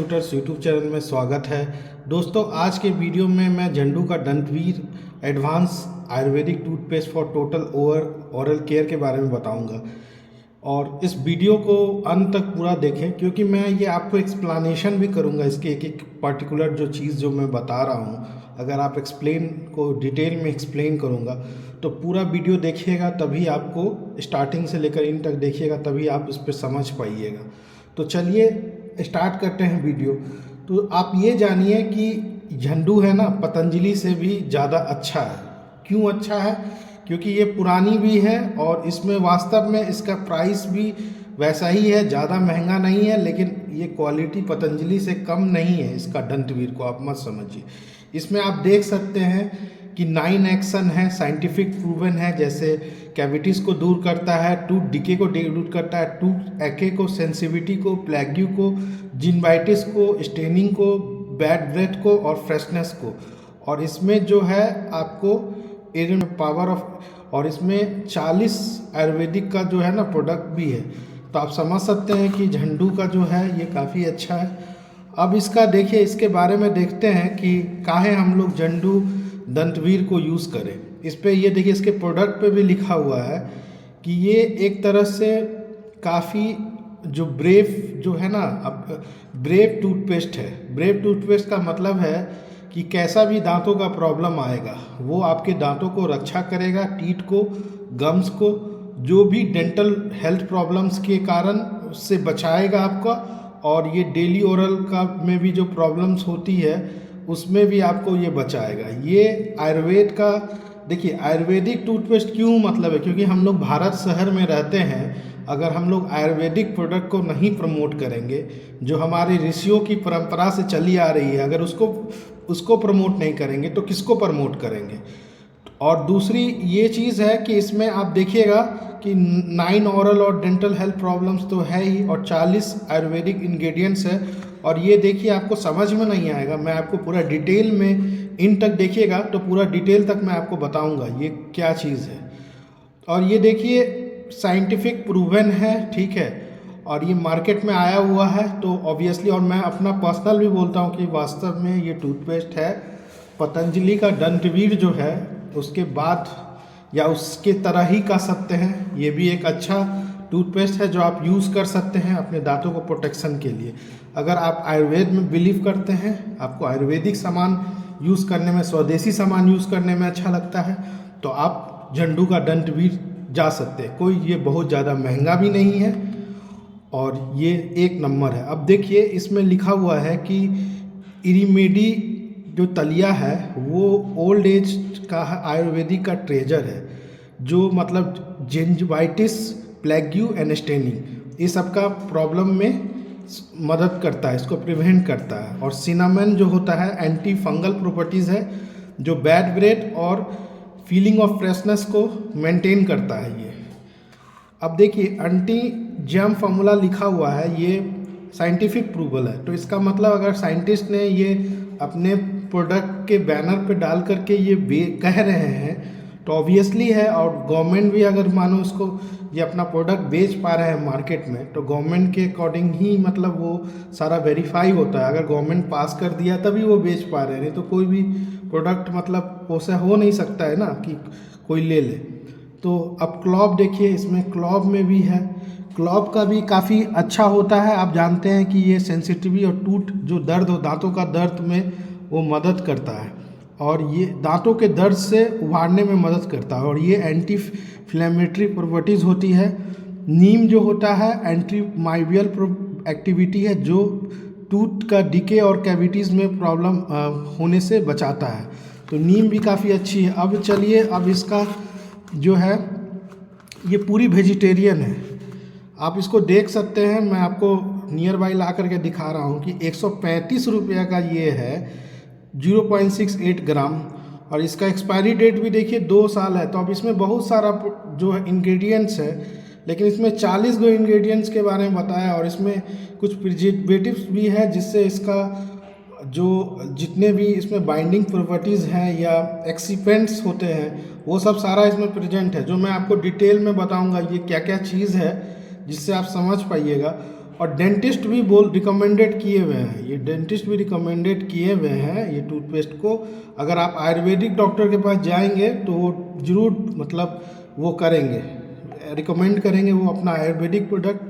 Tutors YouTube channel में स्वागत है। दोस्तों, आज के वीडियो में मैं झंडू का Dantveer advance Ayurvedic toothpaste for total oral care के बारे में बताऊंगा और इस वीडियो को अंत तक पूरा देखें क्योंकि मैं ये आपको एक्सप्लेनेशन भी करूंगा इसके एक एक पर्टिकुलर जो चीज़ जो मैं बता रहा हूँ। अगर आप एक्सप्लेन को डिटेल में एक्सप्लेन करूंगा तो पूरा वीडियो देखिएगा, तभी आपको स्टार्टिंग से लेकर इन तक देखिएगा, तभी आप इस पर समझ पाइएगा। तो चलिए स्टार्ट करते हैं वीडियो। तो आप ये जानिए कि झंडू है ना, पतंजलि से भी ज़्यादा अच्छा है। क्यों अच्छा है? क्योंकि ये पुरानी भी है और इसमें वास्तव में इसका प्राइस भी वैसा ही है, ज़्यादा महंगा नहीं है, लेकिन ये क्वालिटी पतंजलि से कम नहीं है। इसका दंतवीर को आप मत समझिए। इसमें आप देख सकते हैं कि 9 एक्शन है, साइंटिफिक प्रूवन है, जैसे कैविटीज़ को दूर करता है, टूथ डिके को दूर करता है, टूथ एक्के को, सेंसिटिविटी को, प्लेग्यू को, जिनवाइटिस को, स्टेनिंग को, बैड ब्रेथ को और फ्रेशनेस को। और इसमें जो है आपको पावर ऑफ, और इसमें 40 आयुर्वेदिक का जो है ना प्रोडक्ट भी है। तो आप समझ सकते हैं कि झंडू का जो है ये काफ़ी अच्छा है। अब इसका देखिए, इसके बारे में देखते हैं कि काहे हम लोग झंडू दंतवीर को यूज़ करें। इस पे ये देखिए, इसके प्रोडक्ट पे भी लिखा हुआ है कि ये एक तरह से काफ़ी जो ब्रेव जो है ना, अब ब्रेव टूथपेस्ट है। ब्रेव टूथपेस्ट का मतलब है कि कैसा भी दांतों का प्रॉब्लम आएगा वो आपके दांतों को रक्षा करेगा, टीथ को, गम्स को, जो भी डेंटल हेल्थ प्रॉब्लम्स के कारण उससे बचाएगा आपका। और ये डेली ओरल का में भी जो प्रॉब्लम्स होती है उसमें भी आपको ये बचाएगा। ये आयुर्वेद का, देखिए आयुर्वेदिक टूथपेस्ट क्यों मतलब है, क्योंकि हम लोग भारत शहर में रहते हैं। अगर हम लोग आयुर्वेदिक प्रोडक्ट को नहीं प्रमोट करेंगे, जो हमारे ऋषियों की परंपरा से चली आ रही है, अगर उसको प्रमोट नहीं करेंगे तो किसको प्रमोट करेंगे। और दूसरी ये चीज़ है कि इसमें आप देखिएगा कि 9 ओरल और डेंटल हेल्थ प्रॉब्लम्स तो है ही, और 40 आयुर्वेदिक इंग्रेडिएंट्स है। और ये देखिए, आपको समझ में नहीं आएगा, मैं आपको पूरा डिटेल में इन तक देखिएगा तो पूरा डिटेल तक मैं आपको बताऊंगा ये क्या चीज़ है। और ये देखिए, साइंटिफिक प्रूवन है, ठीक है, और ये मार्केट में आया हुआ है। तो ऑब्वियसली, और मैं अपना पर्सनल भी बोलता हूँ कि वास्तव में ये टूथपेस्ट है पतंजलि का दंतवीर जो है उसके बाद या उसके तरह ही कह सकते हैं। ये भी एक अच्छा टूथपेस्ट है जो आप यूज़ कर सकते हैं अपने दांतों को प्रोटेक्शन के लिए। अगर आप आयुर्वेद में बिलीव करते हैं, आपको आयुर्वेदिक सामान यूज़ करने में, स्वदेशी सामान यूज़ करने में अच्छा लगता है, तो आप झंडू का दंतवीर जा सकते हैं। कोई ये बहुत ज़्यादा महंगा भी नहीं है और ये एक नंबर है। अब देखिए, इसमें लिखा हुआ है कि इरीमेडी जो तलिया है वो ओल्ड एज का आयुर्वेदिक का ट्रेजर है, जो मतलब जिंजवाइटिस, प्लेग्यू एंड स्टेनिंग, ये सब का प्रॉब्लम में मदद करता है, इसको प्रिवेंट करता है। और सिनामन जो होता है एंटी फंगल प्रॉपर्टीज़ है, जो बैड ब्रेथ और फीलिंग ऑफ फ्रेशनेस को मेंटेन करता है ये। अब देखिए, एंटी जर्म फार्मूला लिखा हुआ है, ये साइंटिफिक प्रूवल है। तो इसका मतलब अगर साइंटिस्ट ने ये अपने प्रोडक्ट के बैनर पे डाल करके ये कह रहे हैं तो ऑब्वियसली है। और गवर्नमेंट भी अगर मानो उसको ये अपना प्रोडक्ट बेच पा रहे हैं मार्केट में, तो गवर्नमेंट के अकॉर्डिंग ही मतलब वो सारा वेरीफाई होता है। अगर गवर्नमेंट पास कर दिया तभी वो बेच पा रहे हैं, नहीं तो कोई भी प्रोडक्ट मतलब वैसे हो नहीं सकता है ना कि कोई ले ले। तो अब क्लॉब देखिए, इसमें क्लॉब में भी है। क्लॉब का भी काफ़ी अच्छा होता है। आप जानते हैं कि ये सेंसिटिविटी और टूथ जो दर्द हो, दांतों का दर्द में वो मदद करता है, और ये दांतों के दर्द से उभारने में मदद करता है। और ये एंटी फ्लेमेटरी प्रॉपर्टीज़ होती है। नीम जो होता है एंटी माइबियल एक्टिविटी है, जो टूथ का डिके और कैविटीज़ में प्रॉब्लम होने से बचाता है। तो नीम भी काफ़ी अच्छी है। अब चलिए, अब इसका जो है ये पूरी वेजिटेरियन है। आप इसको देख सकते हैं, मैं आपको नियर बाई ला करके दिखा रहा हूँ कि 135 रुपये का ये है, 0.68 ग्राम, और इसका एक्सपायरी डेट भी देखिए 2 साल है। तो अब इसमें बहुत सारा जो इंग्रेडिएंट्स है, लेकिन इसमें 40 गो इंग्रेडिएंट्स के बारे में बताया, और इसमें कुछ प्रिजर्वेटिव्स भी है जिससे इसका जो जितने भी इसमें बाइंडिंग प्रॉपर्टीज़ हैं या एक्सीपेंट्स होते हैं वो सब सारा इसमें प्रेजेंट है, जो मैं आपको डिटेल में बताऊंगा ये क्या क्या चीज़ है जिससे आप समझ पाइएगा। और डेंटिस्ट भी रिकमेंडेड किए हुए हैं, ये डेंटिस्ट भी रिकमेंडेड किए हुए हैं ये टूथपेस्ट को। अगर आप आयुर्वेदिक डॉक्टर के पास जाएंगे तो वो ज़रूर मतलब वो करेंगे, रिकमेंड करेंगे वो अपना आयुर्वेदिक प्रोडक्ट।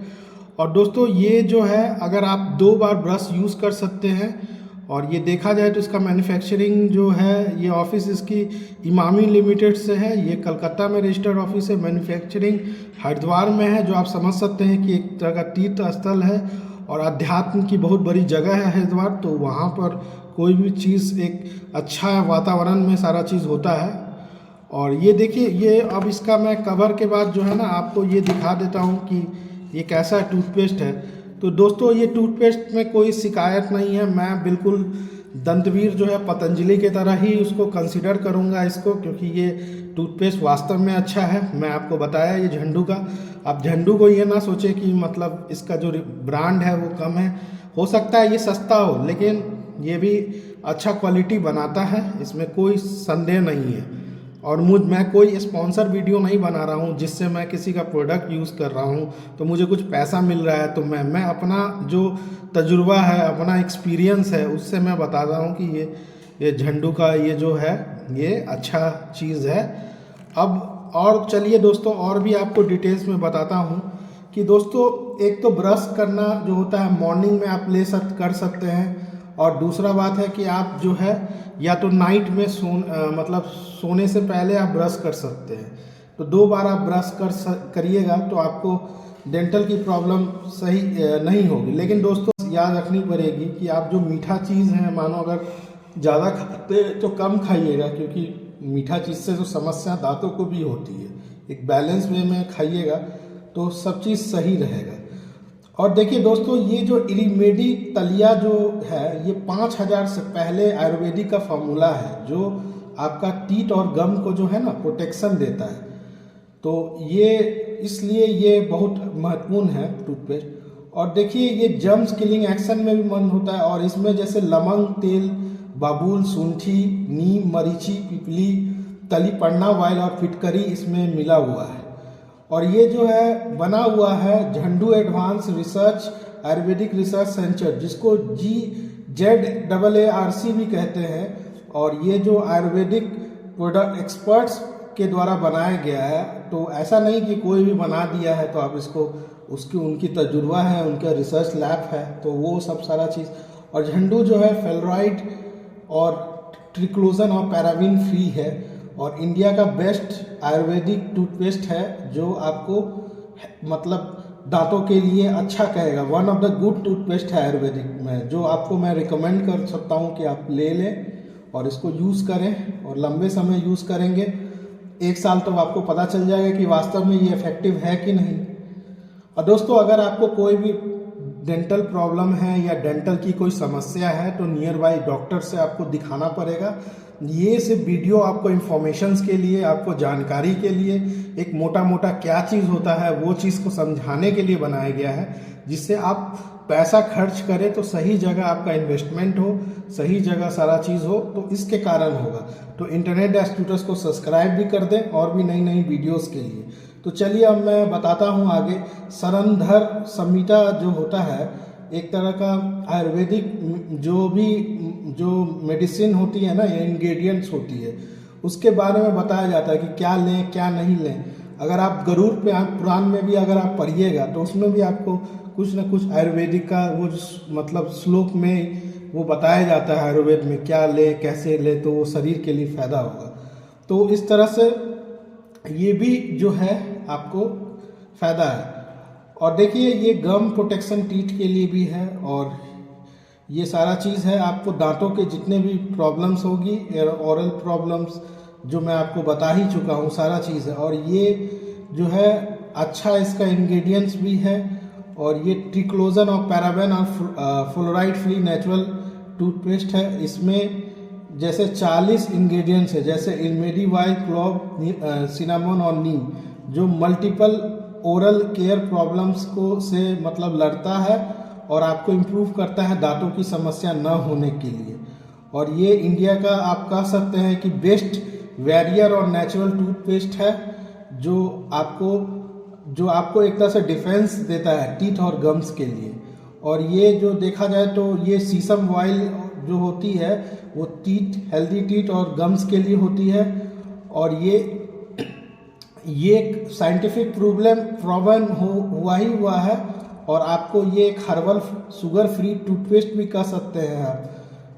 और दोस्तों ये जो है अगर आप 2 बार ब्रश यूज़ कर सकते हैं, और ये देखा जाए तो इसका मैन्युफैक्चरिंग जो है, ये ऑफिस इसकी इमामी लिमिटेड से है, ये कलकत्ता में रजिस्टर्ड ऑफिस है। मैन्युफैक्चरिंग हरिद्वार में है, जो आप समझ सकते हैं कि एक तरह का तीर्थ स्थल है और अध्यात्म की बहुत बड़ी जगह है हरिद्वार। तो वहाँ पर कोई भी चीज़ एक अच्छा वातावरण में सारा चीज़ होता है। और ये देखिए, ये अब इसका मैं कवर के बाद जो है ना आपको ये दिखा देता हूँ कि ये कैसा टूथपेस्ट है। तो दोस्तों ये टूथपेस्ट में कोई शिकायत नहीं है, मैं बिल्कुल दंतवीर जो है पतंजलि के तरह ही उसको कंसिडर करूँगा इसको, क्योंकि ये टूथपेस्ट वास्तव में अच्छा है। मैं आपको बताया ये झंडू का, अब झंडू को ये ना सोचे कि मतलब इसका जो ब्रांड है वो कम है, हो सकता है ये सस्ता हो लेकिन ये भी अच्छा क्वालिटी बनाता है, इसमें कोई संदेह नहीं है। और मैं कोई स्पॉन्सर वीडियो नहीं बना रहा हूँ जिससे मैं किसी का प्रोडक्ट यूज़ कर रहा हूँ तो मुझे कुछ पैसा मिल रहा है। तो मैं अपना जो तजुर्बा है, अपना एक्सपीरियंस है, उससे मैं बता रहा हूँ कि ये झंडू का ये जो है ये अच्छा चीज़ है। अब और चलिए दोस्तों और भी आपको डिटेल्स में बताता हूँ कि दोस्तों एक तो ब्रश करना जो होता है मॉर्निंग में आप कर सकते हैं, और दूसरा बात है कि आप जो है या तो नाइट में मतलब सोने से पहले आप ब्रश कर सकते हैं। तो 2 बार आप ब्रश करिएगा तो आपको डेंटल की प्रॉब्लम सही नहीं होगी। लेकिन दोस्तों याद रखनी पड़ेगी कि आप जो मीठा चीज़ है, मानो अगर ज़्यादा खाते तो कम खाइएगा, क्योंकि मीठा चीज़ से जो समस्या दांतों को भी होती है, एक बैलेंस वे में खाइएगा तो सब चीज़ सही रहेगा। और देखिए दोस्तों ये जो इरीमेडी तलिया जो है ये 5000 से पहले आयुर्वेदिक का फार्मूला है, जो आपका टीथ और गम को जो है ना प्रोटेक्शन देता है। तो ये इसलिए ये बहुत महत्वपूर्ण है टूथपेस्ट। और देखिए ये जर्म्स किलिंग एक्शन में भी मन होता है, और इसमें जैसे लवंग तेल, बाबुल, सूंठी, नीम, मरीची, पिपली, तली पन्ना ऑयल और फिटकरी इसमें मिला हुआ है। और ये जो है बना हुआ है Zandu advance research Ayurvedic research centre, जिसको GZAARC भी कहते हैं। और ये जो आयुर्वेदिक प्रोडक्ट एक्सपर्ट्स के द्वारा बनाया गया है, तो ऐसा नहीं कि कोई भी बना दिया है तो आप इसको उनकी तजुर्बा है, उनका रिसर्च लैब है, तो वो सब सारा चीज़। और झंडू जो है फ्लोराइड और ट्रिक्लोजन और पैराबिन फ्री है, और इंडिया का बेस्ट आयुर्वेदिक टूथपेस्ट है जो आपको मतलब दांतों के लिए अच्छा कहेगा। One of the good toothpaste है आयुर्वेदिक में, जो आपको मैं रिकमेंड कर सकता हूँ कि आप ले लें और इसको यूज़ करें, और लंबे समय यूज़ करेंगे 1 साल तो आपको पता चल जाएगा कि वास्तव में ये इफेक्टिव है कि नहीं। और दोस्तों अगर आपको कोई भी डेंटल प्रॉब्लम है या डेंटल की कोई समस्या है तो नियर बाई डॉक्टर से आपको दिखाना पड़ेगा। ये सिर्फ वीडियो आपको इन्फॉर्मेशंस के लिए, आपको जानकारी के लिए, एक मोटा मोटा क्या चीज़ होता है वो चीज़ को समझाने के लिए बनाया गया है, जिससे आप पैसा खर्च करें तो सही जगह आपका इन्वेस्टमेंट हो, सही जगह सारा चीज़ हो, तो इसके कारण होगा। तो इंटरनेट डैश ट्यूटर्स को सब्सक्राइब भी कर दें और भी नई नई वीडियोस के लिए। तो चलिए अब मैं बताता हूँ आगे। सरंधर संहिता जो होता है एक तरह का आयुर्वेदिक जो मेडिसिन होती है ना, ये इंग्रेडिएंट्स होती है, उसके बारे में बताया जाता है कि क्या लें क्या नहीं लें। अगर आप गरुड़ पुराण में भी अगर आप पढ़िएगा तो उसमें भी आपको कुछ ना कुछ आयुर्वेदिक का वो मतलब श्लोक में वो बताया जाता है आयुर्वेद में क्या ले कैसे ले तो वो शरीर के लिए फ़ायदा होगा। तो इस तरह से ये भी जो है आपको फ़ायदा है। और देखिए ये गम प्रोटेक्शन टीथ के लिए भी है, और ये सारा चीज़ है आपको दांतों के जितने भी प्रॉब्लम्स होगी, ओरल प्रॉब्लम्स जो मैं आपको बता ही चुका हूँ, सारा चीज़ है। और ये जो है अच्छा इसका इंग्रेडिएंट्स भी है, और ये ट्रिक्लोजन और पैराबेन और फ्लोराइड फ्री नेचुरल टूथपेस्ट है। इसमें जैसे 40 इंग्रेडिएंट्स है, जैसे इल्मेडीवाई, क्लोव, सिनामन और नीम, जो मल्टीपल ओरल केयर प्रॉब्लम्स को से मतलब लड़ता है और आपको इम्प्रूव करता है दांतों की समस्या न होने के लिए। और ये इंडिया का आप कह सकते हैं कि बेस्ट वैरियर और नेचुरल टूथपेस्ट है, जो आपको एक तरह से डिफेंस देता है टीथ और गम्स के लिए। और ये जो देखा जाए तो ये सीसम ऑयल जो होती है वो टीथ, हेल्दी टीथ और गम्स के लिए होती है। और ये साइंटिफिक प्रॉब्लम हुआ है। और आपको ये एक हर्बल शुगर फ्री टूथपेस्ट भी कह सकते हैं आप।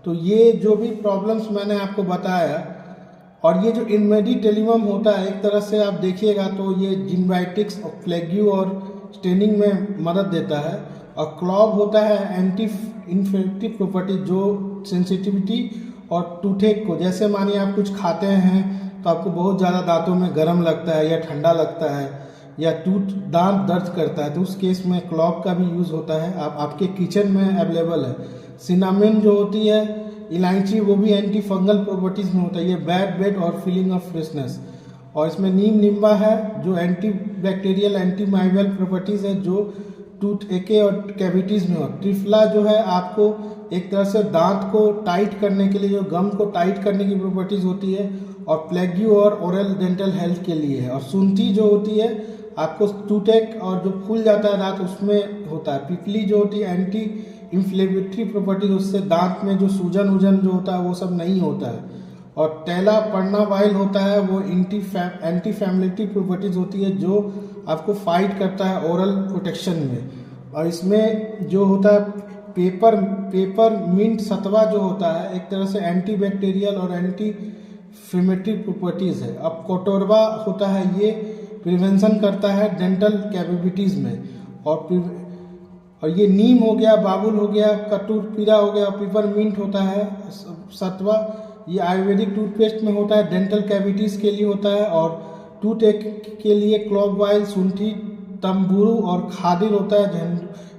तो ये जो भी प्रॉब्लम्स मैंने आपको बताया, और ये जो इनमेडिटेलिमम होता है एक तरह से आप देखिएगा तो ये जिंजाइटिक्स और प्लेग्यू और स्टेनिंग में मदद देता है। और क्लॉव होता है एंटी इन्फेक्टिव प्रॉपर्टी, जो सेंसिटिविटी और टूथेक को, जैसे मानिए आप कुछ खाते हैं तो आपको बहुत ज़्यादा दांतों में गर्म लगता है या ठंडा लगता है या दांत दर्द करता है, तो उस केस में क्लॉव का भी यूज़ होता है। आपके किचन में अवेलेबल है। सिनामिन जो होती है इलायची, वो भी एंटी फंगल प्रॉपर्टीज़ में होता है। ये बैड ब्रेथ और फीलिंग ऑफ फ्रेशनेस। और इसमें निम्बा है जो anti bacterial anti microbial properties है, जो टूथ एके और कैविटीज़ में हो। त्रिफला जो है आपको एक तरह से दांत को टाइट करने के लिए, जो गम को टाइट करने की प्रॉपर्टीज़ होती है। और प्लेग्यू और ओरल डेंटल हेल्थ के लिए है। और सुंठी जो होती है आपको टूथेक और जो फूल जाता है दांत उसमें होता है। पिपली जो होती है एंटी इन्फ्लेमेटरी प्रॉपर्टीज, उससे दांत में जो सूजन जो होता है वो सब नहीं होता है। और टेला पन्ना वाइल होता है, वो एंटी फैमिलिटी प्रॉपर्टीज होती है, जो आपको फाइट करता है ओरल प्रोटेक्शन में। और इसमें जो होता है पेपर मिंट सत्वा जो होता है एक तरह से एंटी बैक्टीरियल और एंटी फ्लेमेटरी प्रॉपर्टीज है। अब कोटोरबा होता है, ये प्रिवेंशन करता है डेंटल कैविटीज़ में। और ये नीम हो गया, बाबुल हो गया, कटुरपीरा हो गया, पेपर मिंट होता है सत्वा, ये आयुर्वेदिक टूथपेस्ट में होता है, डेंटल कैविटीज़ के लिए होता है। और टूथ एक के लिए क्लॉव ऑयल, सुंठी, तंबूरू और खादिर होता है,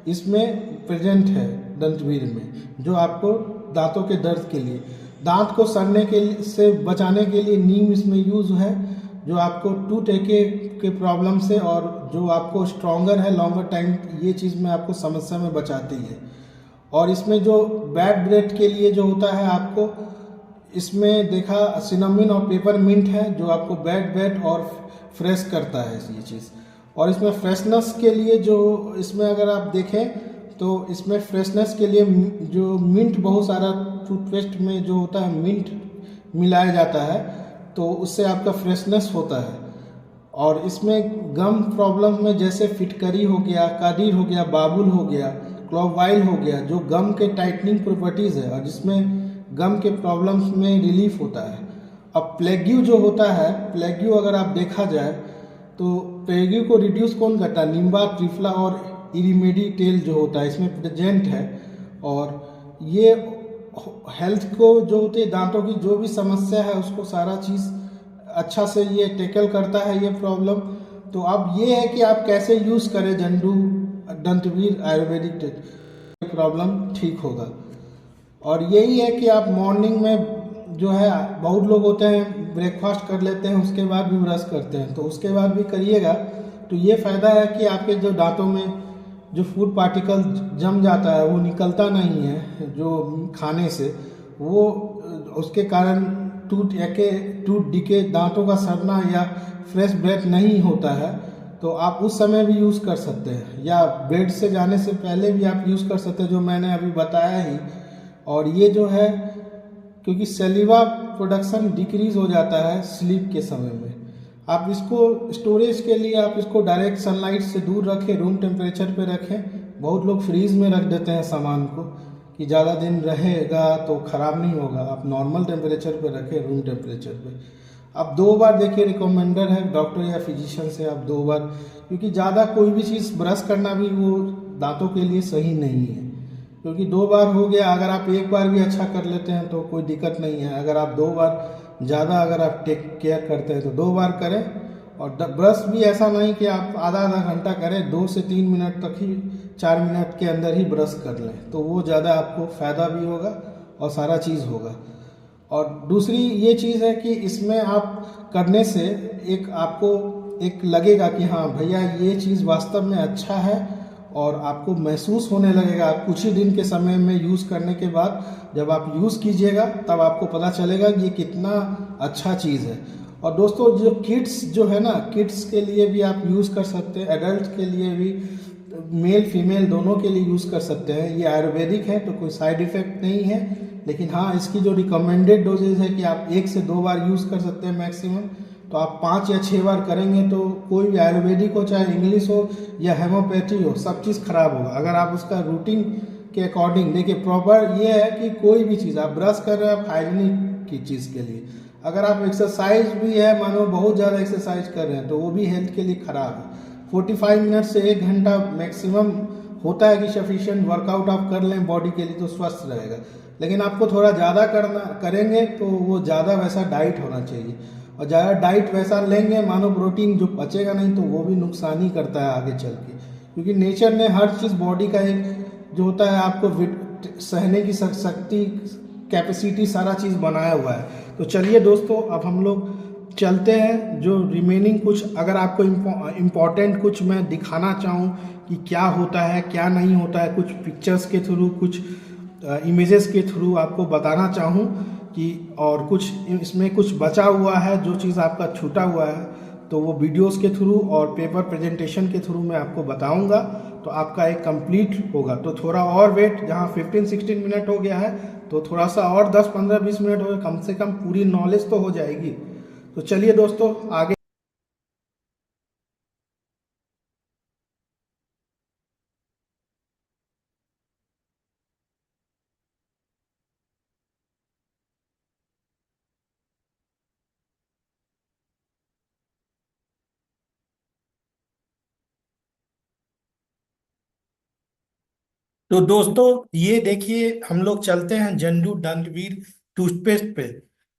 इसमें प्रेजेंट है दंतवीर में, जो आपको दांतों के दर्द के लिए, दांत को सड़ने से बचाने के लिए नीम इसमें यूज़ है, जो आपको टूथ एके के प्रॉब्लम से और जो आपको स्ट्रॉन्गर है लॉन्गर टाइम, ये चीज़ में आपको समस्या में बचाती है। और इसमें जो बैड ब्रेथ के लिए जो होता है आपको इसमें देखा सिनामिन और पेपर मिंट है, जो आपको बैड ब्रेथ और फ्रेश करता है ये चीज़। और इसमें फ्रेशनेस के लिए जो इसमें अगर आप देखें तो इसमें फ्रेशनेस के लिए जो मिंट, बहुत सारा टूथपेस्ट में जो होता है मिंट मिलाया जाता है, तो उससे आपका फ्रेशनेस होता है। और इसमें गम प्रॉब्लम में जैसे फिटकरी हो गया, कादिर हो गया, बाबुल हो गया, क्लोवाइल हो गया, जो गम के टाइटनिंग प्रॉपर्टीज़ है और जिसमें गम के प्रॉब्लम्स में रिलीफ होता है। अब प्लेग्यू जो होता है, प्लेग्यू अगर आप देखा जाए तो प्लेग्यू को रिड्यूस कौन करता है? निम्बा, त्रिफला और इरिमेडिटेल जो होता है इसमें प्रेजेंट है। और ये हेल्थ को जो होती है दांतों की जो भी समस्या है उसको सारा चीज़ अच्छा से ये टेकल करता है ये प्रॉब्लम। तो अब ये है कि आप कैसे यूज़ करें झंडू दंतवीर आयुर्वेदिक, प्रॉब्लम ठीक होगा। और यही है कि आप मॉर्निंग में जो है, बहुत लोग होते हैं ब्रेकफास्ट कर लेते हैं उसके बाद भी ब्रश करते हैं, तो उसके बाद भी करिएगा। तो ये फ़ायदा है कि आपके जो दांतों में जो फूड पार्टिकल जम जाता है वो निकलता नहीं है जो खाने से, वो उसके कारण टूथ डिके, दांतों का सड़ना या फ्रेश ब्रेथ नहीं होता है। तो आप उस समय भी यूज़ कर सकते हैं, या बेड से जाने से पहले भी आप यूज़ कर सकते हैं, जो मैंने अभी बताया ही। और ये जो है क्योंकि सलीवा प्रोडक्शन डिक्रीज हो जाता है स्लीप के समय में, आप इसको स्टोरेज के लिए आप इसको डायरेक्ट सनलाइट से दूर रखें, रूम टेम्परेचर पे रखें। बहुत लोग फ्रीज में रख देते हैं सामान को कि ज़्यादा दिन रहेगा तो ख़राब नहीं होगा। आप नॉर्मल टेम्परेचर पे रखें, रूम टेम्परेचर पे। आप 2 बार देखिए, रिकमेंडर है डॉक्टर या फिजिशियन से आप 2 बार, क्योंकि ज़्यादा कोई भी चीज़ ब्रश करना भी वो दांतों के लिए सही नहीं है। क्योंकि 2 बार हो गया, अगर आप 1 बार भी अच्छा कर लेते हैं तो कोई दिक्कत नहीं है। अगर आप 2 बार ज़्यादा अगर आप टेक केयर करते हैं तो 2 बार करें। और ब्रश भी ऐसा नहीं कि आप आधा घंटा करें, 2 से 3 मिनट तक ही, 4 मिनट के अंदर ही ब्रश कर लें, तो वो ज़्यादा आपको फ़ायदा भी होगा और सारा चीज़ होगा। और दूसरी ये चीज़ है कि इसमें आप करने से एक आपको एक लगेगा कि हाँ भैया ये चीज़ वास्तव में अच्छा है, और आपको महसूस होने लगेगा कुछ ही दिन के समय में यूज़ करने के बाद। जब आप यूज़ कीजिएगा तब आपको पता चलेगा कि ये कितना अच्छा चीज़ है। और दोस्तों जो किड्स जो है ना, किड्स के लिए भी आप यूज़ कर सकते हैं, एडल्ट के लिए भी मेल फीमेल दोनों के लिए यूज़ कर सकते हैं। ये आयुर्वेदिक है तो कोई साइड इफ़ेक्ट नहीं है, लेकिन हाँ इसकी जो रिकमेंडेड डोजेज है कि आप 1 से 2 बार यूज़ कर सकते हैं मैक्सिमम। तो आप 5 या 6 बार करेंगे तो कोई भी आयुर्वेदिक हो चाहे इंग्लिश हो या हेमोपैथी हो, सब चीज़ खराब होगा। अगर आप उसका रूटीन के अकॉर्डिंग देखिए, प्रॉपर ये है कि कोई भी चीज़ आप ब्रश कर रहे हैं आप हाइजीनिक की चीज़ के लिए, अगर आप एक्सरसाइज भी है मानो बहुत ज़्यादा एक्सरसाइज कर रहे हैं तो वो भी हेल्थ के लिए ख़राब है। 45 मिनट से 1 घंटा मैक्सिमम होता है कि सफिशिएंट वर्कआउट आप कर लें बॉडी के लिए तो स्वस्थ रहेगा। लेकिन आपको थोड़ा ज़्यादा करना करेंगे तो वो ज़्यादा वैसा डाइट होना चाहिए, और ज़्यादा डाइट वैसा लेंगे मानो प्रोटीन जो पचेगा नहीं तो वो भी नुकसान ही करता है आगे चल के। क्योंकि नेचर ने हर चीज़ बॉडी का एक जो होता है आपको सहने की शक्ति कैपेसिटी सारा चीज़ बनाया हुआ है। तो चलिए दोस्तों अब हम लोग चलते हैं जो रिमेनिंग कुछ, अगर आपको इम्पोर्टेंट कुछ मैं दिखाना चाहूँ कि क्या होता है क्या नहीं होता है, कुछ पिक्चर्स के थ्रू कुछ इमेजेस के थ्रू आपको बताना चाहूँ कि, और कुछ इसमें कुछ बचा हुआ है जो चीज़ आपका छूटा हुआ है तो वो वीडियोस के थ्रू और पेपर प्रेजेंटेशन के थ्रू मैं आपको बताऊंगा, तो आपका एक कंप्लीट होगा। तो थोड़ा और वेट, जहाँ 15-16 मिनट हो गया है तो थोड़ा सा और 10-15-20 मिनट हो, कम से कम पूरी नॉलेज तो हो जाएगी। तो चलिए दोस्तों आगे। तो दोस्तों ये देखिए, हम लोग चलते हैं जंडू दंतवीर टूथपेस्ट पे।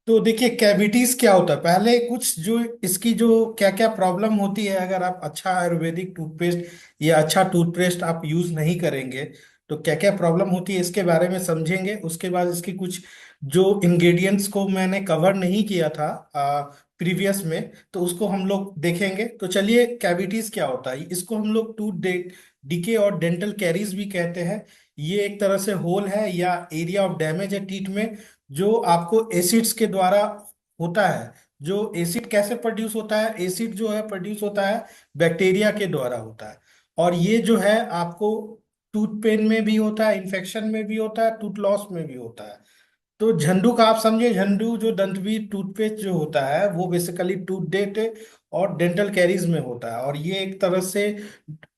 तो देखिए कैविटीज क्या होता है, पहले कुछ जो इसकी जो क्या क्या प्रॉब्लम होती है अगर आप अच्छा आयुर्वेदिक टूथपेस्ट या अच्छा टूथपेस्ट आप यूज नहीं करेंगे तो क्या क्या प्रॉब्लम होती है इसके बारे में समझेंगे। उसके बाद इसकी कुछ जो इंग्रेडिएंट्स को मैंने कवर नहीं किया था प्रीवियस में, तो उसको हम लोग देखेंगे। तो चलिए कैविटीज क्या होता है, इसको हम लोग टूथ डीके और डेंटल कैरीज भी कहते हैं। ये एक तरह से होल है या एरिया ऑफ डैमेज है टीथ में, जो आपको एसिड्स के द्वारा होता है। जो एसिड कैसे प्रोड्यूस होता है, एसिड जो है प्रोड्यूस होता है बैक्टीरिया के द्वारा होता है। और ये जो है आपको टूथ पेन में भी होता है, इन्फेक्शन में भी होता है, टूथ लॉस में भी होता है। तो झंडू का आप समझे, झंडू जो दंतवीर टूथपेस्ट जो होता है वो बेसिकली टूथ डेट और डेंटल कैरीज में होता है। और ये एक तरह से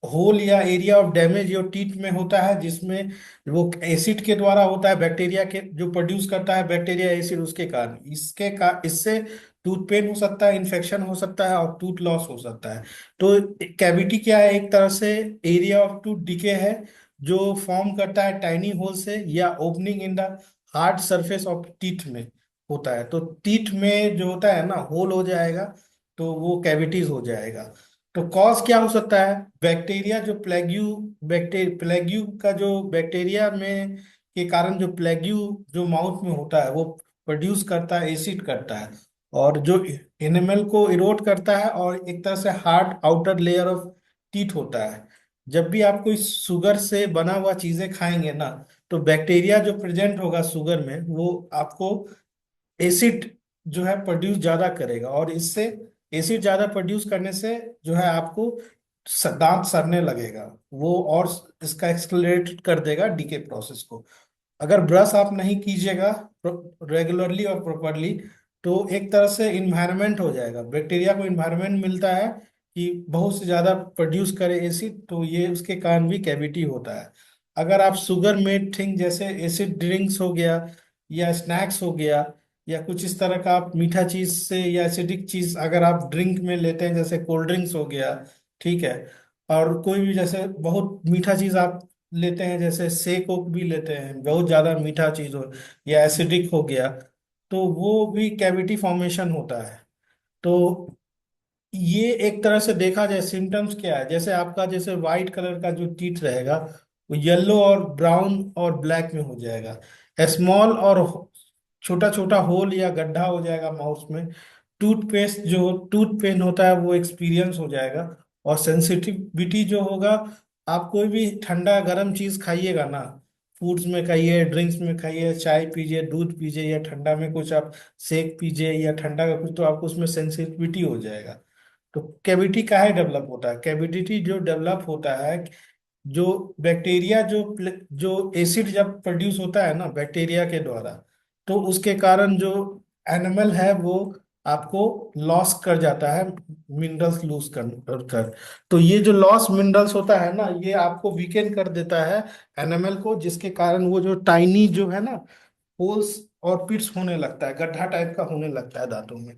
होल या area of damage your teeth में होता है, जिसमें वो एसिड के द्वारा होता है, बैक्टीरिया के जो प्रोड्यूस करता है बैक्टीरिया एसिड, उसके कारण इससे टूथ पेन हो सकता है, इन्फेक्शन हो सकता है और टूथ लॉस हो सकता है। तो कैविटी क्या है, एक तरह से एरिया ऑफ टूथ डिके है जो फॉर्म करता है टाइनी होल से या opening in the hard surface of teeth में होता है। तो टीथ में जो होता है ना होल हो जाएगा तो वो कैविटीज हो जाएगा। तो कॉज क्या हो सकता है, बैक्टीरिया जो प्लेग्यू का जो बैक्टीरिया में के कारण जो प्लेग्यू जो माउथ में होता है वो प्रोड्यूस करता है, एसिड करता है, और जो एनिमल को इरोड करता है, और एक तरह से hard outer layer of teeth होता है। जब भी आप कोई शुगर से बना हुआ चीजें खाएंगे ना तो बैक्टीरिया जो प्रेजेंट होगा शुगर में वो आपको एसिड जो है प्रोड्यूस ज्यादा करेगा, और इससे एसिड ज्यादा प्रोड्यूस करने से जो है आपको दांत सड़ने लगेगा वो, और इसका एक्सलरेट कर देगा डीके प्रोसेस को। अगर ब्रश आप नहीं कीजिएगा रेगुलरली और प्रॉपरली तो एक तरह से इन्वायरमेंट हो जाएगा, बैक्टीरिया को इन्वायरमेंट मिलता है कि बहुत से ज़्यादा प्रोड्यूस करे एसिड, तो ये उसके कारण भी कैविटी होता है। अगर आप शुगर मेड थिंग जैसे एसिड ड्रिंक्स हो गया या स्नैक्स हो गया या कुछ इस तरह का आप मीठा चीज से या एसिडिक चीज अगर आप ड्रिंक में लेते हैं जैसे कोल्ड ड्रिंक्स हो गया, ठीक है, और कोई भी जैसे बहुत मीठा चीज आप लेते हैं जैसे सेक ओक भी लेते हैं, बहुत ज्यादा मीठा चीज हो या एसिडिक हो गया, तो वो भी कैविटी फॉर्मेशन होता है। तो ये एक तरह से देखा जाए सिम्टम्स क्या है, जैसे आपका जैसे व्हाइट कलर का जो टीथ रहेगा वो येलो और ब्राउन और ब्लैक में हो जाएगा, स्मॉल और छोटा छोटा होल या गड्ढा हो जाएगा माउथ में। टूथपेस्ट जो टूथ पेन होता है वो एक्सपीरियंस हो जाएगा, और सेंसिटिविटी जो होगा, आप कोई भी ठंडा गर्म चीज खाइएगा ना, फूड्स में खाइए, ड्रिंक्स में खाइए, चाय पीजिए, दूध पीजिए, या ठंडा में कुछ आप शेक पीजिए या ठंडा का कुछ, तो आपको उसमें सेंसिटिविटी हो जाएगा। तो कैविटी काहे डेवलप होता है, कैविटी जो डेवलप होता है जो बैक्टीरिया जो एसिड जब प्रोड्यूस होता है ना बैक्टीरिया के द्वारा, तो उसके कारण जो एनिमल है वो आपको लॉस कर जाता है, मिनरल्स लूज कर। तो ये जो लॉस मिनरल्स होता है ना, ये आपको वीकेन कर देता है एनिमल को, जिसके कारण वो जो टाइनी जो है ना होल्स और पिट्स होने लगता है, गड्ढा टाइप का होने लगता है दांतों में।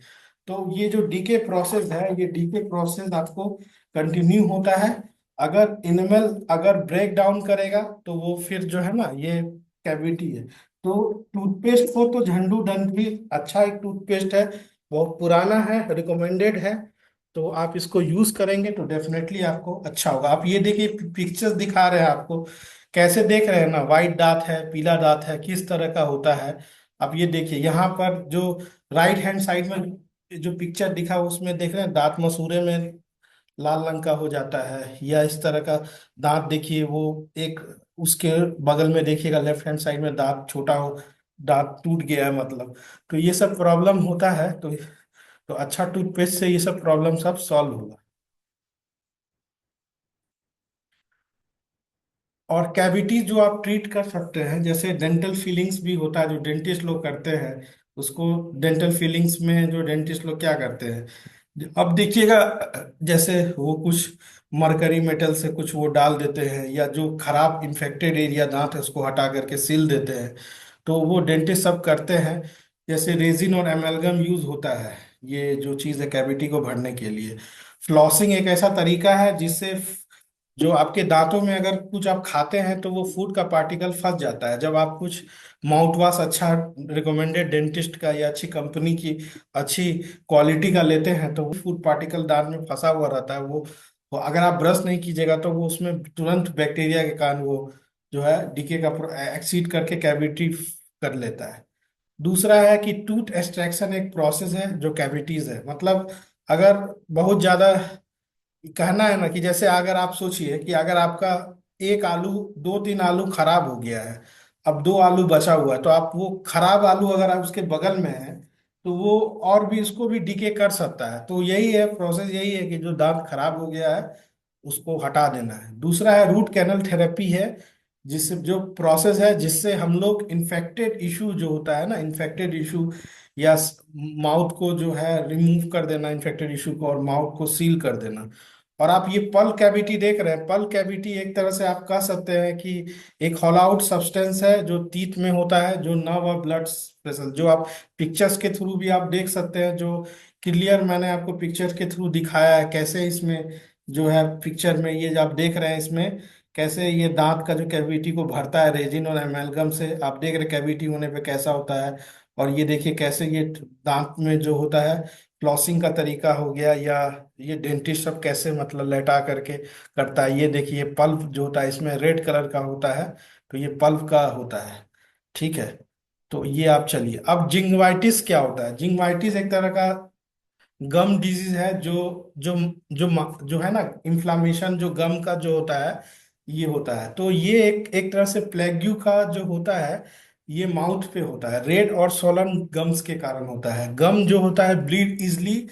तो ये जो डीके प्रोसेस है, ये डीके प्रोसेस आपको कंटिन्यू होता है। अगर एनिमल अगर ब्रेक डाउन करेगा तो वो फिर जो है ना ये कैविटी है। तो टूथपेस्ट को तो झंडू डंठ भी अच्छा एक टूथपेस्ट है, बहुत पुराना है, रिकमेंडेड है। तो आप इसको यूज करेंगे तो डेफिनेटली आपको अच्छा होगा। आप ये देखिए पिक्चर्स दिखा रहे हैं आपको, कैसे देख रहे हैं ना, वाइट दांत है, पीला दांत है, किस तरह का होता है। आप ये देखिए यहाँ पर जो राइट हैंड साइड में जो पिक्चर दिखा उसमें देख रहे हैं दांत मसूड़े में लाल रंग का हो जाता है, या इस तरह का दांत देखिए वो एक, उसके बगल में देखिएगा लेफ्ट हैंड साइड में दांत छोटा हो, दांत टूट गया है मतलब। तो ये सब प्रॉब्लम होता है। तो अच्छा टूथपेस्ट से ये सब प्रॉब्लम सब सॉल्व होगा। और कैविटी जो आप ट्रीट कर सकते हैं, जैसे डेंटल फीलिंग्स भी होता है जो डेंटिस्ट लोग करते हैं, उसको डेंटल फीलिंग्स में जो डेंटिस्ट लोग क्या करते हैं, अब देखिएगा जैसे वो कुछ मरकरी मेटल से कुछ वो डाल देते हैं, या जो खराब इन्फेक्टेड एरिया दांत है उसको हटा करके सील देते हैं। तो वो डेंटिस्ट सब करते हैं। जैसे रेजिन और एमेल्गम यूज होता है, ये जो चीज़ है कैविटी को भरने के लिए। फ्लॉसिंग एक ऐसा तरीका है जिससे जो आपके दांतों में अगर कुछ आप खाते हैं तो वो फूड का पार्टिकल फंस जाता है। जब आप कुछ माउथ वॉश अच्छा रिकमेंडेड डेंटिस्ट का या अच्छी कंपनी की अच्छी क्वालिटी का लेते हैं तो वो फूड पार्टिकल दांत में फंसा हुआ रहता है, वो अगर आप ब्रश नहीं कीजिएगा तो वो उसमें तुरंत बैक्टीरिया के कारण वो जो है डीके का एक्सीड करके कैविटी कर लेता है। दूसरा है कि टूथ एक्सट्रैक्शन एक प्रोसेस है जो कैविटीज है, मतलब अगर बहुत ज्यादा कहना है ना कि जैसे अगर आप सोचिए कि अगर आपका एक आलू, दो तीन आलू खराब हो गया है, अब दो आलू बचा हुआ है, तो आप वो खराब आलू अगर आप उसके बगल में है तो वो और भी इसको भी डिके कर सकता है। तो यही है प्रोसेस, यही है कि जो दांत खराब हो गया है उसको हटा देना है। दूसरा है रूट कैनल थेरेपी है, जिससे जो प्रोसेस है जिससे हम लोग इन्फेक्टेड इशू जो होता है ना, इन्फेक्टेड इशू या माउथ को जो है रिमूव कर देना इन्फेक्टेड इशू को, और माउथ को सील कर देना। और आप ये पल कैविटी देख रहे हैं, पल कैविटी एक तरह से आप कह सकते हैं कि एक हॉल आउट सब्सटेंस है जो टीथ में होता है, जो नर्व और ब्लड वेसल, जो आप पिक्चर्स के थ्रू भी आप देख सकते हैं, जो क्लियर मैंने आपको पिक्चर के थ्रू दिखाया है कैसे इसमें जो है पिक्चर में ये जो आप देख रहे हैं इसमें कैसे ये दांत का जो कैविटी को भरता है रेजिन और एमेल्गम से, आप देख रहे कैविटी होने पे कैसा होता है। और ये देखिए कैसे ये दांत में जो होता है फ्लॉसिंग का तरीका हो गया, या ये डेंटिस्ट सब कैसे मतलब लेटा करके करता है। ये देखिए पल्प जो होता है इसमें रेड कलर का होता है, तो ये पल्प का होता है। ठीक है। तो ये आप चलिए, अब जिंगवाइटिस क्या होता है। जिंगवाइटिस एक तरह का गम डिजीज है, जो है ना इन्फ्लामेशन जो गम का जो होता है ये होता है। तो ये एक तरह से प्लेग्यू का जो होता है, ये माउथ पे होता है, रेड और सोलन गम्स के कारण होता है। गम जो होता है bleed easily,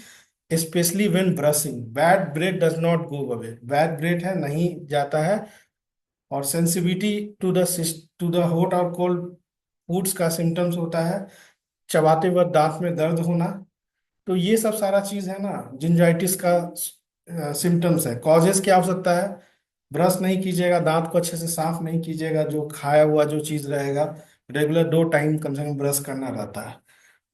specially when brushing, bad breath does not go away, bad breath है नहीं जाता है। और sensitivity to the to the hot और कोल्ड फूड्स का सिम्टम्स होता है, चबाते वक्त दांत में दर्द होना। तो ये सब सारा चीज है ना जिंजाइटिस का सिम्टम्स है। कॉजेस क्या हो सकता है, ब्रश नहीं कीजिएगा, दांत को अच्छे से साफ नहीं कीजिएगा, जो खाया हुआ जो चीज रहेगा, रेगुलर 2 टाइम कम से कम ब्रश करना रहता है।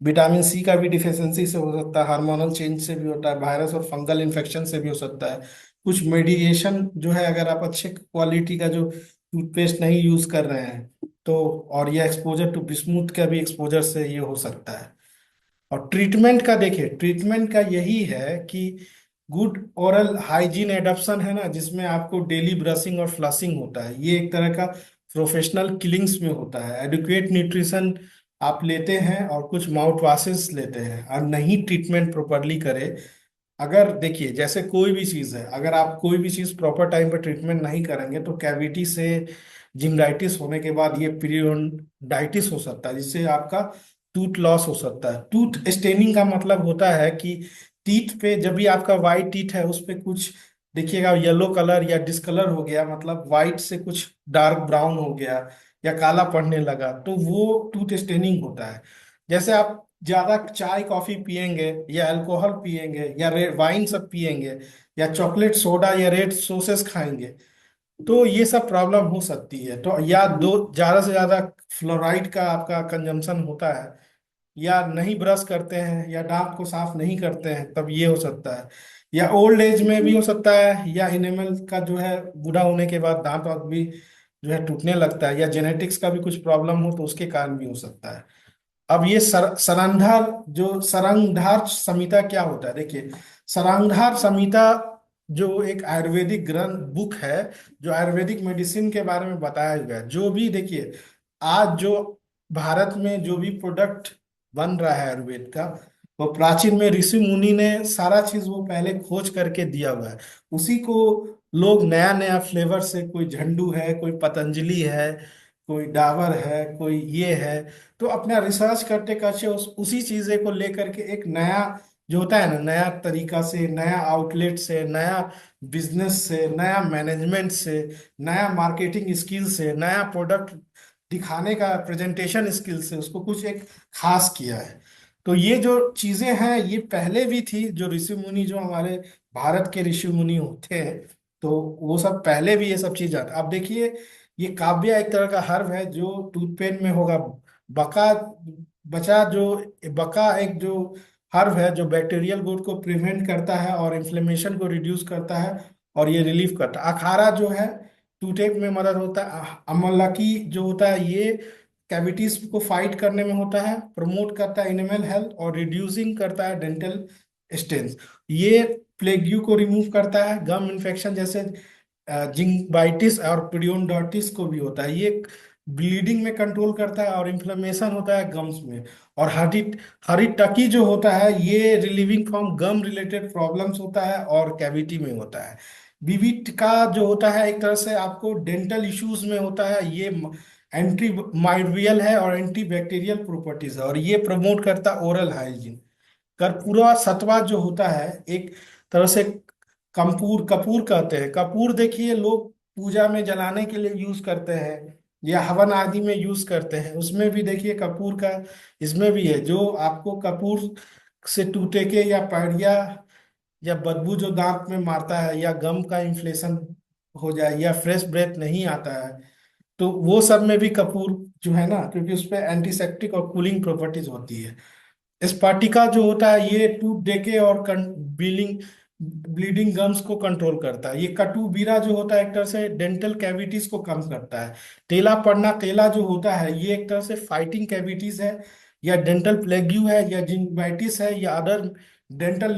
विटामिन सी का भी डिफिशियंसी से हो सकता है, हार्मोनल चेंज से भी होता है, वायरस और फंगल इन्फेक्शन से भी हो सकता है। कुछ मेडिएशन जो है, अगर आप अच्छे क्वालिटी का जो टूथपेस्ट नहीं यूज कर रहे हैं तो, और ये एक्सपोजर टू बिस्मुथ का भी एक्सपोजर से ये हो सकता है। और ट्रीटमेंट का देखिए, ट्रीटमेंट का यही है कि गुड ओरल हाइजीन एडॉप्शन है ना, जिसमें आपको डेली ब्रशिंग और फ्लशिंग होता है, ये एक तरह का प्रोफेशनल किलिंग्स में होता है। एडुकेट न्यूट्रिशन आप लेते हैं और कुछ माउथ वॉशेस लेते हैं और नहीं ट्रीटमेंट प्रॉपरली करे। अगर देखिए जैसे कोई भी चीज़ है, अगर आप कोई भी चीज़ प्रॉपर टाइम पर ट्रीटमेंट नहीं करेंगे तो कैविटी से जिंगाइटिस होने के बाद ये पीरियोडाइटिस हो सकता है, जिससे आपका टूथ लॉस हो सकता है। टूथ स्टेनिंग का मतलब होता है कि टीथ पे जब भी आपका वाइट टीथ है उस पे कुछ देखिएगा येलो कलर या डिस्कलर हो गया, मतलब वाइट से कुछ डार्क ब्राउन हो गया या काला पड़ने लगा, तो वो टूथ स्टेनिंग होता है। जैसे आप ज्यादा चाय कॉफी पियेंगे या अल्कोहल पियेंगे या रेड वाइन सब पियेंगे या चॉकलेट सोडा या रेड सॉसेस खाएंगे, तो ये सब प्रॉब्लम हो सकती है। तो या दो ज्यादा से ज्यादा फ्लोराइड का आपका कंजम्पशन होता है, या नहीं ब्रश करते हैं या दांत को साफ नहीं करते हैं, तब ये हो सकता है। या ओल्ड एज में भी हो सकता है, या इनेमल का जो है बूढ़ा होने के बाद दांत वांत भी जो है टूटने लगता है, या जेनेटिक्स का भी कुछ प्रॉब्लम हो तो उसके कारण भी हो सकता है। अब ये सरंगधार संहिता क्या होता है, देखिए। सरंगधार संहिता जो एक आयुर्वेदिक ग्रंथ बुक है, जो आयुर्वेदिक मेडिसिन के बारे में बताया गया है। जो भी देखिए, आज जो भारत में जो भी प्रोडक्ट बन रहा है आयुर्वेद का, वो प्राचीन में ऋषि मुनि ने सारा चीज वो पहले खोज करके दिया हुआ है। उसी को लोग नया नया फ्लेवर से, कोई झंडू है, कोई पतंजलि है, कोई डाबर है, कोई ये है, तो अपना रिसर्च करते करते उसी चीजें को लेकर के एक नया जो होता है ना, नया तरीका से, नया आउटलेट से, नया बिजनेस से, नया मैनेजमेंट से, नया मार्केटिंग स्किल से, नया प्रोडक्ट दिखाने का प्रेजेंटेशन स्किल से उसको कुछ एक खास किया है। तो ये जो चीजें हैं ये पहले भी थी, जो ऋषि मुनि, जो हमारे भारत के ऋषि मुनि होते हैं, तो वो सब पहले भी ये सब चीज आता। अब देखिए, ये काव्या एक तरह का हर्ब है जो टूथपेन में होगा। बका बचा जो बका एक जो हर्ब है जो बैक्टीरियल ग्रोथ को प्रिवेंट करता है और इन्फ्लेमेशन को रिड्यूस करता है और ये रिलीफ करता है। अखारा जो है टूथेक में मदद होता है। अमलकी जो होता है ये कैविटीज को फाइट करने में होता है, प्रमोट करता है एनिमल हेल्थ और रिड्यूसिंग करता है डेंटल स्टेन्स। ये प्लेग्यू को रिमूव करता है, गम इन्फेक्शन जैसे जिंगवाइटिस और पीरियोडोंटिस को भी होता है। ये ब्लीडिंग में कंट्रोल करता है और इन्फ्लेमेशन होता है गम्स में। और हरिटकी जो होता है ये relieving from gum related problems होता है और कैविटी में होता है। विविट का जो होता है एक तरह से आपको डेंटल इश्यूज में होता है। ये एंटी माइक्रोबियल है और एंटी बैक्टीरियल प्रॉपर्टीज है, और ये प्रमोट करता है ओरल हाइजीन। कर्पूरा सत्वा जो होता है एक तरह से, कपूर कपूर कहते हैं। कपूर देखिए लोग पूजा में जलाने के लिए यूज करते हैं या हवन आदि में यूज करते हैं, उसमें भी देखिए कपूर का इसमें भी है। जो आपको कपूर से टूटे के या पैड़िया या बदबू जो दांत में मारता है, या गम का इन्फ्लेशन हो जाए, या फ्रेश ब्रेथ नहीं आता है, तो वो सब में भी कपूर जो है ना, क्योंकि उस पर एंटीसेप्टिक और कूलिंग प्रॉपर्टीज होती है। स्पाटिका जो होता है ये टूथ डेके और ब्लीडिंग ब्लीडिंग गम्स को कंट्रोल करता है। ये कटुबीरा जो होता है एक तरह से डेंटल कैविटीज को कम करता है। तेला पन्ना तेला जो होता है ये एक तरह से फाइटिंग कैविटीज है, या डेंटल प्लेग्यू है, या जिंगिवाइटिस है, या अदर डेंटल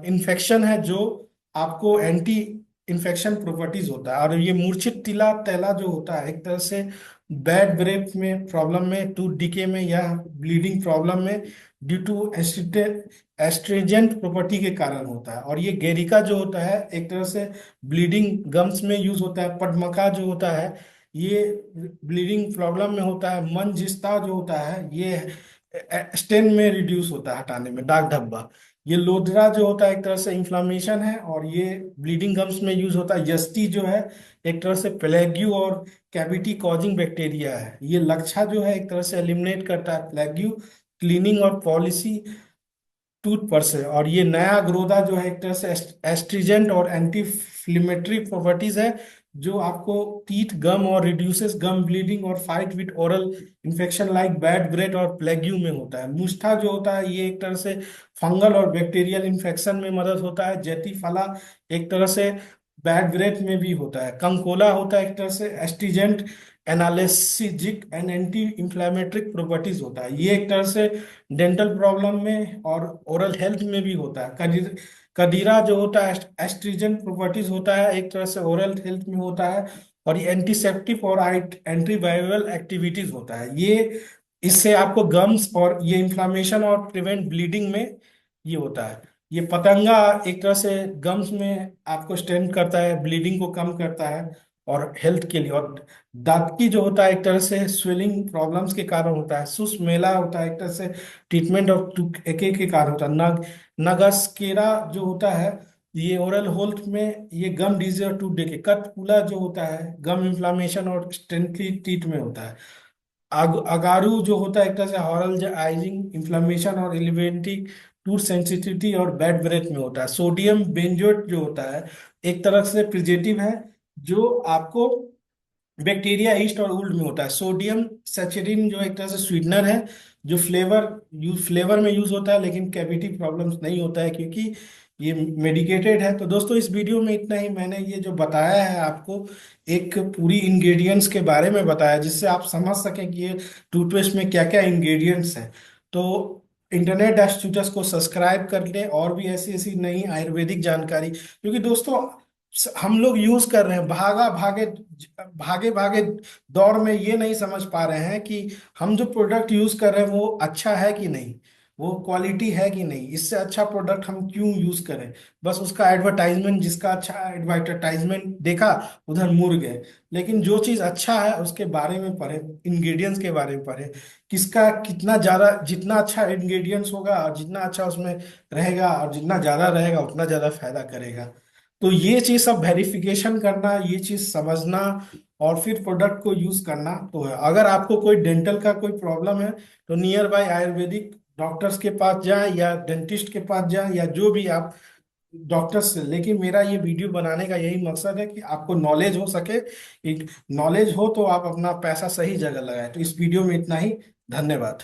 इन्फेक्शन है, जो आपको एंटी इन्फेक्शन प्रॉपर्टीज होता है। और ये मूर्छित तिला तैला जो होता है एक तरह से बैड ब्रेथ में प्रॉब्लम में, टूथ डिके में, या ब्लीडिंग प्रॉब्लम में ड्यू टू एस्ट्रिजेंट प्रॉपर्टी के कारण होता है। और ये गेरिका जो होता है एक तरह से ब्लीडिंग गम्स में यूज होता है। पडमका जो होता है ये ब्लीडिंग प्रॉब्लम में होता है। मंजिस्ता जो होता है ये स्टेन में रिड्यूस होता है, हटाने में, दाग धब्बा। ये लोदरा जो होता है एक तरह से इंफ्लामेशन है और ये ब्लीडिंग गम्स में यूज होता है। यस्टी जो है एक तरह से प्लेग्यू और कैविटी कॉजिंग बैक्टीरिया है। ये लक्षा जो है एक तरह से एलिमिनेट करता है प्लेग्यू, क्लीनिंग और पॉलिसी टूथ पर से। और ये नया ग्रोदा जो है एक तरह से एस्ट्रीजेंट और एंटी फ्लिमेटरी प्रॉपर्टीज है, जो आपको टीथ गम और रिड्यूसेस गम ब्लीडिंग और fight with oral infection like bad breath और प्लेग्यू में होता है। मुस्ठा जो होता है ये एक तरह से फंगल और बैक्टीरियल इन्फेक्शन में मदद होता है। जेतीफला एक तरह से बैड ब्रेथ में भी होता है। कंकोला होता है एक तरह से astringent, analgesic and anti inflammatory properties होता है। ये एक तरह से डेंटल प्रॉब्लम में और ओरल हेल्थ में भी होता है। कदीरा जो होता है एस्ट्रीजेंट प्रॉपर्टीज होता है, एक तरह से ओरल हेल्थ में होता है। और ये एंटीसेप्टिक और एंटीवायरल एक्टिविटीज होता है। ये इससे आपको गम्स और ये इन्फ्लामेशन और प्रिवेंट ब्लीडिंग में ये होता है। ये पतंगा एक तरह से गम्स में आपको स्टेन करता है, ब्लीडिंग को कम करता है और हेल्थ के लिए। और दातकी जो होता है एक तरह से स्वेलिंग प्रॉब्लम्स के कारण होता है। सुस मेला होता है एक तरह से ट्रीटमेंट ऑफ एक के कारण होता है। नगस्केरा जो होता है ये ओरल हेल्थ में ये गम डिजीज और टूथ डे कटपुला जो होता है, गम इन्फ्लामेशन और स्टेंटली टीथ में होता है। अगारू जो होता है एक तरह से हॉरल आइजिंग इन्फ्लामेशन और एलिवेटिंग टूथ सेंसिटिविटी और बैड ब्रेथ में होता है। सोडियम बेंजोएट जो होता है एक तरह से प्रिजेटिव है, जो आपको बैक्टीरिया ईस्ट और उल्ट में होता है। सोडियम सैचेरिन जो एक तरह से स्वीटनर है, जो फ्लेवर में यूज होता है, लेकिन कैविटी प्रॉब्लम्स नहीं होता है क्योंकि ये मेडिकेटेड है। तो दोस्तों इस वीडियो में इतना ही। मैंने ये जो बताया है आपको एक पूरी इंग्रेडिएंट्स के बारे में बताया, जिससे आप समझ सकें कि ये टूथपेस्ट में क्या क्या इंग्रेडिएंट्स हैं। तो इंटरनेट डैश ट्यूटर्स को सब्सक्राइब कर लें और भी ऐसी ऐसी नई आयुर्वेदिक जानकारी, क्योंकि दोस्तों हम लोग यूज कर रहे हैं, भागे भागे दौर में ये नहीं समझ पा रहे हैं कि हम जो प्रोडक्ट यूज कर रहे हैं वो अच्छा है कि नहीं, वो क्वालिटी है कि नहीं, इससे अच्छा प्रोडक्ट हम क्यों यूज करें। बस उसका एडवर्टाइजमेंट, जिसका अच्छा एडवर्टाइजमेंट देखा उधर मुड़ गए। लेकिन जो चीज अच्छा है उसके बारे में पढ़े, इंग्रेडिएंट्स के बारे में पढ़े, किसका कितना ज्यादा, जितना अच्छा इंग्रेडिएंट्स होगा और जितना अच्छा उसमें रहेगा और जितना ज्यादा रहेगा उतना ज्यादा फायदा करेगा। तो ये चीज सब वेरिफिकेशन करना, ये चीज समझना और फिर प्रोडक्ट को यूज करना तो है। अगर आपको कोई डेंटल का कोई प्रॉब्लम है तो नियर बाय आयुर्वेदिक डॉक्टर्स के पास जाएं या डेंटिस्ट के पास जाएं या जो भी आप डॉक्टर्स से। लेकिन मेरा ये वीडियो बनाने का यही मकसद है कि आपको नॉलेज हो सके, एक नॉलेज हो तो आप अपना पैसा सही जगह लगाएं। तो इस वीडियो में इतना ही। धन्यवाद।